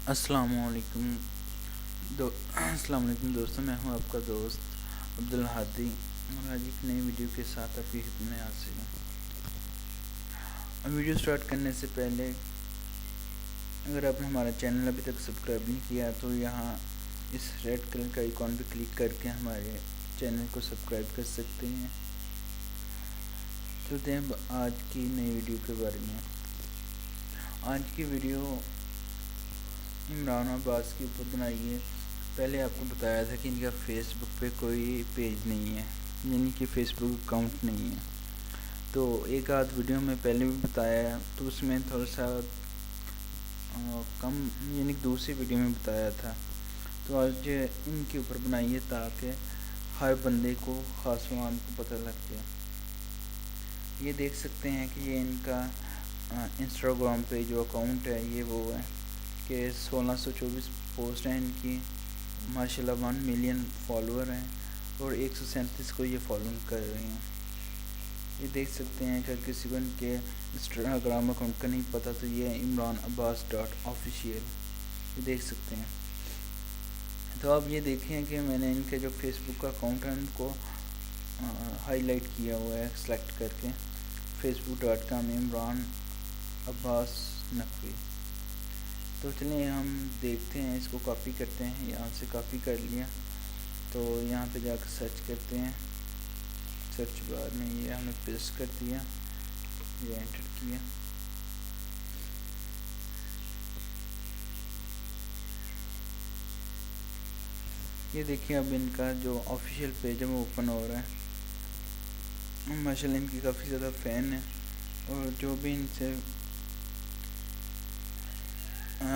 السلام علیکم دوستوں، میں ہوں آپ کا دوست عبدالہادی اور آج ایک نئی ویڈیو کے ساتھ آپ کی خدمت میں حاضر ہوں۔ ویڈیو سٹارٹ کرنے سے پہلے اگر آپ نے ہمارا چینل ابھی تک سبسکرائب نہیں کیا تو یہاں اس ریڈ کلر کا آئیکن پہ کلک کر کے ہمارے چینل کو سبسکرائب کر سکتے ہیں۔ چلتے ہیں آج کی نئی ویڈیو کے بارے میں۔ آج کی ویڈیو عمران عباس کے اوپر بنائی ہے۔ پہلے آپ کو بتایا تھا کہ ان کا فیس بک پہ کوئی پیج نہیں ہے، یعنی کہ فیس بک اکاؤنٹ نہیں ہے، تو ایک آدھ ویڈیو میں پہلے بھی بتایا ہے، تو اس میں تھوڑا سا کم، یعنی دوسری ویڈیو میں بتایا تھا، تو آج ان کے اوپر بنائی ہے تاکہ ہر بندے کو، خاص عوام کو پتہ لگ جائے۔ یہ دیکھ سکتے ہیں کہ یہ ان کا انسٹاگرام پہ جو اکاؤنٹ ہے یہ وہ ہے کہ 1624 پوسٹ ہیں ان کی، ماشاءاللہ 1 ملین فالوور ہیں اور 137 کو یہ فالوئنگ کر رہے ہیں۔ یہ دیکھ سکتے ہیں کہ کسی کو ان کے انسٹاگرام اکاؤنٹ کا نہیں پتہ تو یہ عمران عباس .official یہ دیکھ سکتے ہیں۔ تو اب یہ دیکھیں کہ میں نے ان کے جو فیس بک کا اکاؤنٹ ہے ان کو ہائی لائٹ کیا ہوا ہے سلیکٹ کر کے، facebook.com عمران عباس نقوی۔ تو چلیں ہم دیکھتے ہیں، اس کو کاپی کرتے ہیں، یہاں سے کاپی کر لیا، تو یہاں پہ جا کے سرچ کرتے ہیں، سرچ بار میں یہ ہم نے پیسٹ کر دیا، یہ انٹر کیا۔ یہ دیکھیں اب ان کا جو آفیشیل پیج ہے وہ اوپن ہو رہا ہے۔ ماشاءاللہ ان کی کافی زیادہ فین ہیں، اور جو بھی ان سے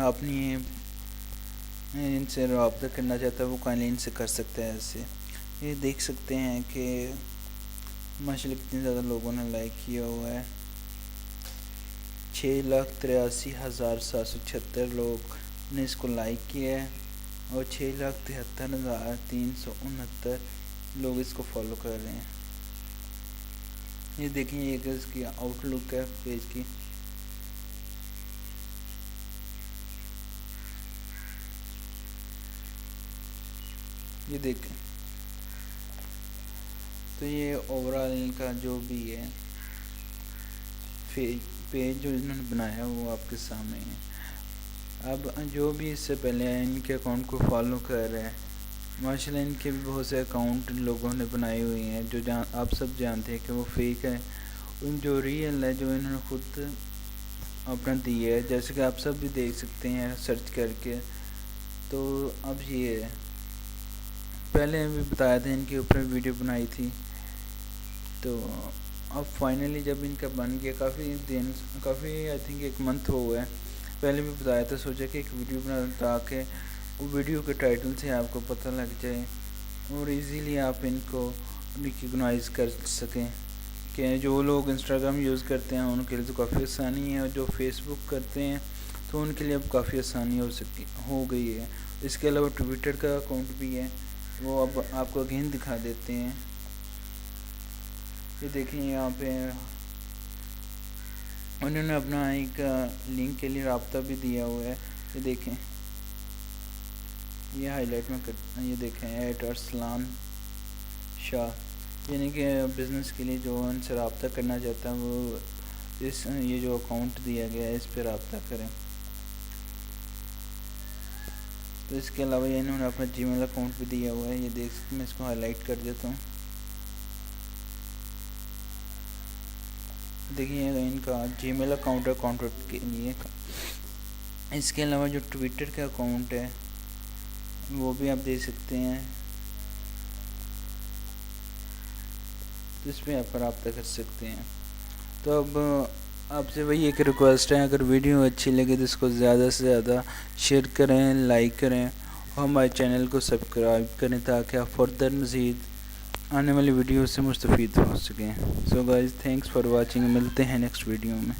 اپنی ان سے رابطہ کرنا چاہتا ہے وہ کائنڈلی ان سے کر سکتا ہے ایسے۔ یہ دیکھ سکتے ہیں کہ ماشاءاللہ کتنے زیادہ لوگوں نے لائک کیا ہوا ہے، 6,83,776 لوگ نے اس کو لائک کیا ہے، اور 6,73,369 لوگ اس کو فالو کر رہے ہیں۔ یہ دیکھیں یہ اس کی آؤٹ لک ہے پیج کی۔ یہ دیکھیں، تو یہ اوورال ان کا جو بھی ہے پیج جو انہوں نے بنایا وہ آپ کے سامنے ہے۔ اب جو بھی اس سے پہلے ان کے اکاؤنٹ کو فالو کر رہے ہیں، ماشاءاللہ ان کے بھی بہت سے اکاؤنٹ لوگوں نے بنائے ہوئے ہیں جو آپ سب جانتے ہیں کہ وہ فیک ہے، ان جو ریئل ہے جو انہوں نے خود اپنا دی ہے، جیسے کہ آپ سب بھی دیکھ سکتے ہیں سرچ کر کے۔ تو اب یہ پہلے بھی بتایا تھا، ان کے اوپر ویڈیو بنائی تھی، تو اب فائنلی جب ان کا بن گیا، کافی آئی تھنک 1 منتھ ہو گیا ہے، پہلے بھی بتایا تھا، سوچا کہ ایک ویڈیو بنا تاکہ وہ ویڈیو کے ٹائٹل سے آپ کو پتہ لگ جائے اور ایزیلی آپ ان کو ریکگنائز کر سکیں کہ جو لوگ انسٹاگرام یوز کرتے ہیں ان کے لیے تو کافی آسانی ہے، اور جو فیس بک کرتے ہیں تو ان کے لیے اب کافی آسانی ہو گئی ہے۔ اس کے علاوہ ٹویٹر کا اکاؤنٹ بھی ہے، وہ اب آپ کو اگین دکھا دیتے ہیں۔ یہ دیکھیں یہاں پہ انہوں نے اپنا ایک لنک کے لیے رابطہ بھی دیا ہوا ہے، یہ دیکھیں، یہ ہائی لائٹ میں یہ دیکھیں @ارسلان شاہ، یعنی کہ بزنس کے لیے جو ان سے رابطہ کرنا چاہتا ہے وہ یہ جو اکاؤنٹ دیا گیا ہے اس پہ رابطہ کریں۔ تو اس کے علاوہ انہوں نے اپنا جی میل اکاؤنٹ بھی دیا ہوا ہے، یہ دیکھ سکتے ہیں، میں اس کو ہائی لائٹ کر دیتا ہوں۔ دیکھیے ان کا جی میل اکاؤنٹ ہے کانٹیکٹ کے لیے۔ اس کے علاوہ جو ٹویٹر کا اکاؤنٹ ہے وہ بھی آپ دیکھ سکتے ہیں، اس پہ آپ رابطہ کر سکتے ہیں۔ تو اب آپ سے وہی ایک ریکویسٹ ہے، اگر ویڈیو اچھی لگے تو اس کو زیادہ سے زیادہ شیئر کریں، لائک کریں، اور ہمارے چینل کو سبسکرائب کریں تاکہ آپ فردر مزید آنے والی ویڈیو سے مستفید ہو سکیں۔ So guys, thanks for watching, ملتے ہیں نیکسٹ ویڈیو میں۔